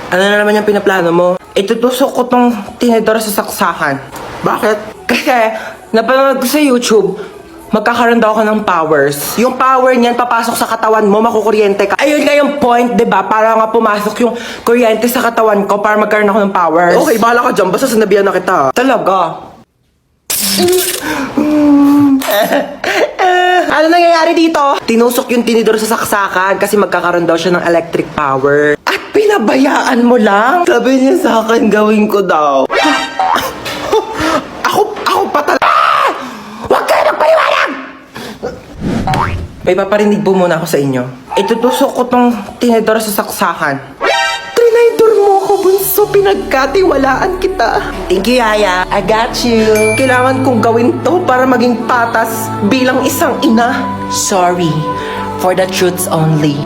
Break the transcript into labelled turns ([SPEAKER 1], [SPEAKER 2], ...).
[SPEAKER 1] Ano na naman yung pinaplano mo? Itutusok ko tong tinidor sa saksakan. Bakit? Kasi, napanood ko sa YouTube, magkakaroon daw ako ng powers. Yung power niyan, papasok sa katawan mo, makukuryente ka. Ayun nga yung point, diba? Para nga pumasok yung kuryente sa katawan ko para magkaroon ako ng powers. Okay, bahala ka dyan. Basta sinabihan na kita. Talaga? Ano nangyayari dito? Tinusok yung tinidor sa saksakan kasi magkakaroon daw siya ng electric power. At pinabayaan mo lang? Sabi niya sa akin, gawin ko daw. Ako pa talaga. Huwag kayo magpaliwanag! May paparinig po muna ako sa inyo. Itutusok ko tong tinidor sa saksakan. Trinidor mo ako, bunso. Pinagkatiwalaan kita. Thank you, Yaya. I got you. Kailangan kong gawin to para maging patas bilang isang ina. Sorry for the truths only.